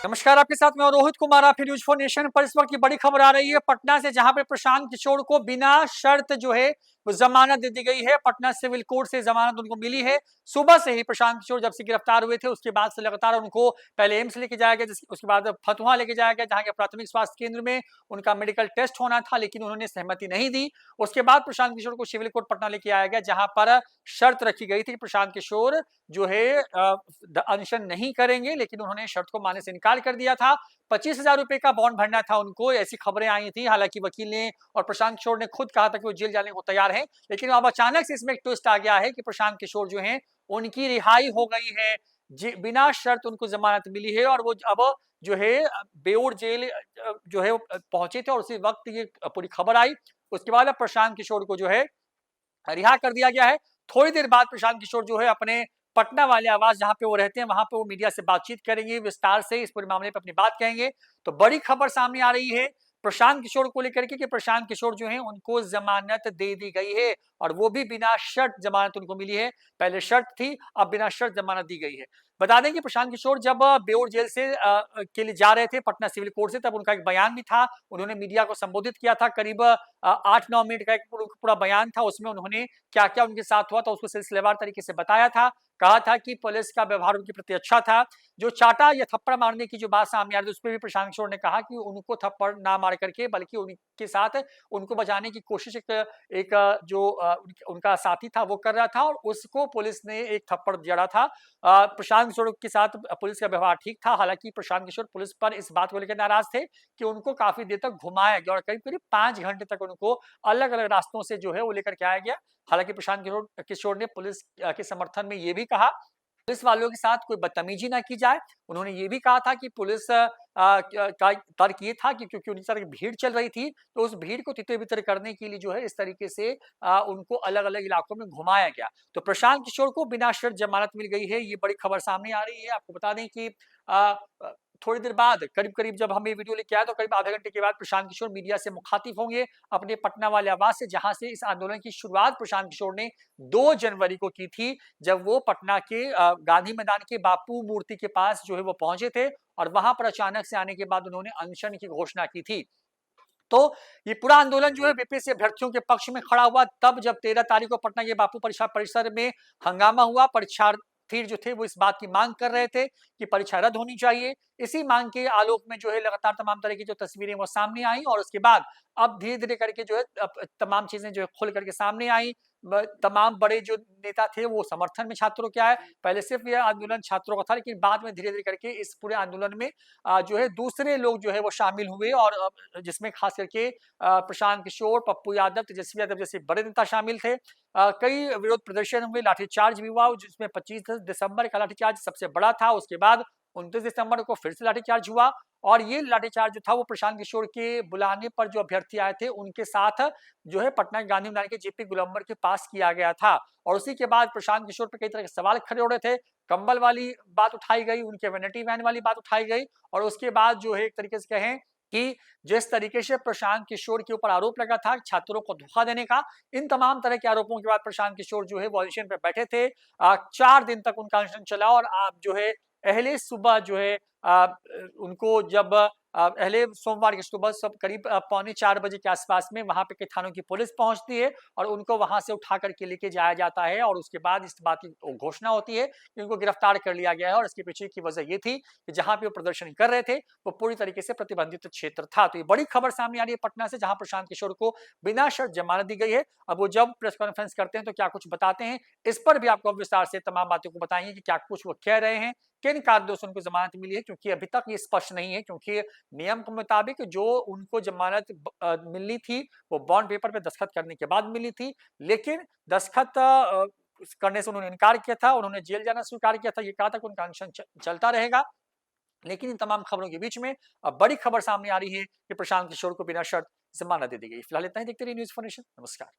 नमस्कार, आपके साथ मैं रोहित कुमार। आप न्यूज फॉर नेशन पर इस वक्त की बड़ी खबर आ रही है पटना से, जहां पे प्रशांत किशोर को बिना शर्त जो है वो जमानत दे दी गई है। पटना सिविल कोर्ट से जमानत उनको मिली है। सुबह से ही प्रशांत किशोर जब से गिरफ्तार हुए थे उसके बाद से लगातार उनको पहले एम्स लेके जाया गया, उसके बाद फतुहा लेके जाया गया, जहां के प्राथमिक स्वास्थ्य केंद्र में उनका मेडिकल टेस्ट होना था, लेकिन उन्होंने सहमति नहीं दी। उसके बाद प्रशांत किशोर को सिविल कोर्ट पटना लेके आया गया, जहां पर शर्त रखी गई थी कि प्रशांत किशोर जो है अनशन नहीं करेंगे, लेकिन उन्होंने शर्त को मानने से इनकार कर दिया था। 25,000 रुपए का बॉन्ड भरना था उनको, ऐसी खबरें आई थी। हालांकि वकील ने और प्रशांत किशोर ने खुद कहा था कि वो जेल जाने को तैयार है, लेकिन अब अचानक से इसमें एक ट्विस्ट आ गया है कि प्रशांत किशोर जो है उनकी रिहाई हो गई है, बिना शर्त उनको जमानत मिली है। और वो अब जो है बेऊर जेल जो है पहुंचे थे और उसी वक्त ये पूरी खबर आई। उसके बाद अब प्रशांत किशोर को जो है रिहा कर दिया गया है। थोड़ी देर बाद प्रशांत किशोर जो है अपने पटना वाले आवास जहां पे वो रहते हैं वहां पे वो मीडिया से बातचीत करेंगे, विस्तार से इस पूरे मामले पे अपनी बात कहेंगे। तो बड़ी खबर सामने आ रही है प्रशांत किशोर को लेकर के कि प्रशांत किशोर जो है उनको जमानत दे दी गई है, और वो भी बिना शर्त जमानत उनको मिली है। पहले शर्त थी, अब बिना शर्त जमानत दी गई है। बता दें कि प्रशांत किशोर जब बेऊर जेल से के लिए जा रहे थे पटना सिविल कोर्ट से, तब उनका एक बयान भी था। उन्होंने मीडिया को संबोधित किया था, करीब 8-9 मिनट का एक पूरा बयान था। उसमें उन्होंने क्या क्या उनके साथ हुआ था उसको सिलसिलेवार तरीके से बताया था। कहा था कि पुलिस का व्यवहार उनके प्रति अच्छा था। जो चाटा या थप्पड़ मारने की जो बात सामने आ रही है उस पर भी प्रशांत किशोर ने कहा कि उनको थप्पड़ ना मार करके बल्कि उनके साथ उनको बचाने की कोशिश एक जो उनका साथी था वो कर रहा था, और उसको पुलिस ने एक थप्पड़ जड़ा था। प्रशांत किशोर के साथ पुलिस का व्यवहार ठीक था। हालांकि प्रशांत किशोर पुलिस पर इस बात को लेकर नाराज थे कि उनको काफी देर तक घुमाया गया और करीब करीब 5 घंटे तक उनको अलग अलग रास्तों से जो है वो लेकर के आया गया। हालांकि प्रशांत किशोर ने पुलिस के समर्थन में ये भी कहा पुलिस वालों के साथ कोई बदतमीजी ना की जाए। उन्होंने ये भी कहा था कि पुलिस का तर्क ये था कि क्योंकि उनकी तरफ भीड़ चल रही थी, तो उस भीड़ को तितर-बितर करने के लिए जो है इस तरीके से उनको अलग-अलग इलाकों में घुमाया गया। तो प्रशांत किशोर को बिना शर्त जमानत मिल गई है, ये बड़ी खबर सामने आ रही है। आपको बता दें कि अ, थोड़ी देर बाद करीब-करीब जब हम ये वीडियो लेके आए तो करीब आधे घंटे के बाद प्रशांत किशोर मीडिया से मुखातिब होंगे अपने पटना वाले आवास से, जहां से इस आंदोलन की शुरुआत प्रशांत किशोर ने 2 जनवरी को की थी, जब वो पटना के गांधी मैदान के बापू मूर्ति के पास जो है वो पहुंचे थे, और वहां पर अचानक से आने के बाद उन्होंने अनशन की घोषणा की थी। तो ये पूरा आंदोलन जो है बीपीएससी अभ्यर्थियों के पक्ष में खड़ा हुआ तब, जब 13 तारीख को पटना के बापू परीक्षा परिसर में हंगामा हुआ। परीक्षार्थी जो थे वो इस बात की मांग कर रहे थे कि परीक्षा रद्द होनी चाहिए। इसी मांग के आलोक में जो है लगातार तमाम तरह की जो तस्वीरें वो सामने आई, और उसके बाद अब धीरे-धीरे करके जो है तमाम चीजें जो है खुल करके सामने आई। तमाम बड़े जो नेता थे वो समर्थन में छात्रों के आए। पहले सिर्फ यह आंदोलन छात्रों का था, लेकिन बाद में धीरे-धीरे करके इस पूरे आंदोलन में जो है दूसरे लोग जो है वो शामिल हुए, और जिसमें खास करके प्रशांत किशोर, पप्पू यादव, तेजस्वी यादव जैसे बड़े नेता शामिल थे। कई विरोध प्रदर्शन हुए, लाठीचार्ज भी हुआ, जिसमें 25 दिसंबर का लाठीचार्ज सबसे बड़ा था। उसके बाद 29 दिसंबर को फिर से लाठीचार्ज हुआ, और ये लाठीचार्ज जो था वो प्रशांत किशोर के बुलाने पर जो अभ्यर्थी आए थे उनके साथ जो है पटना के गांधी मैदान के जेपी गोलंबर के पास किया गया था। और उसी के बाद प्रशांत किशोर पर कई तरह के सवाल खड़े हो रहे थे। कंबल वाली बात उठाई गई, उनके वैनिटी वैन वाली बात उठाई गई, और उसके बाद जो है एक तरीके से कहें कि जिस तरीके से प्रशांत किशोर के ऊपर आरोप लगा था छात्रों को धोखा देने का, इन तमाम तरह के आरोपों के बाद प्रशांत किशोर जो है वो अनशन पे बैठे थे। 4 दिन तक उनका अनशन चला, और आप जो है अहले सुबह जो है उनको जब अहले सोमवार की सुबह सब करीब पौने 4 बजे के आसपास में वहां पे कई थानों की पुलिस पहुंचती है, और उनको वहां से उठा करके लेके जाया जाता है। और उसके बाद इस बात की घोषणा होती है कि उनको गिरफ्तार कर लिया गया है, और इसके पीछे की वजह ये थी कि जहां पे वो प्रदर्शन कर रहे थे वो पूरी तरीके से प्रतिबंधित क्षेत्र था। तो ये बड़ी खबर सामने आ रही है पटना से, जहां प्रशांत किशोर को बिना शर्त जमानत दी गई है। अब वो जब प्रेस कॉन्फ्रेंस करते हैं तो क्या कुछ बताते हैं, इस पर भी आपको विस्तार से तमाम बातों को बताएंगे कि क्या कुछ वो कह रहे हैं, किन कारणों से उनको जमानत मिली है, क्योंकि अभी तक ये स्पष्ट नहीं है। क्योंकि नियम के मुताबिक जो उनको जमानत मिलनी थी वो बॉन्ड पेपर पे दस्तखत करने के बाद मिली थी, लेकिन दस्तखत करने से उन्होंने इनकार किया था। उन्होंने जेल जाना स्वीकार किया था, ये कहा था कि उनका अनशन चलता रहेगा। लेकिन इन तमाम खबरों के बीच में अब बड़ी खबर सामने आ रही है कि प्रशांत किशोर को बिना शर्त जमानत दे दी गई। फिलहाल इतना ही, देखते रहिए न्यूज़ फॉर नेशन। नमस्कार।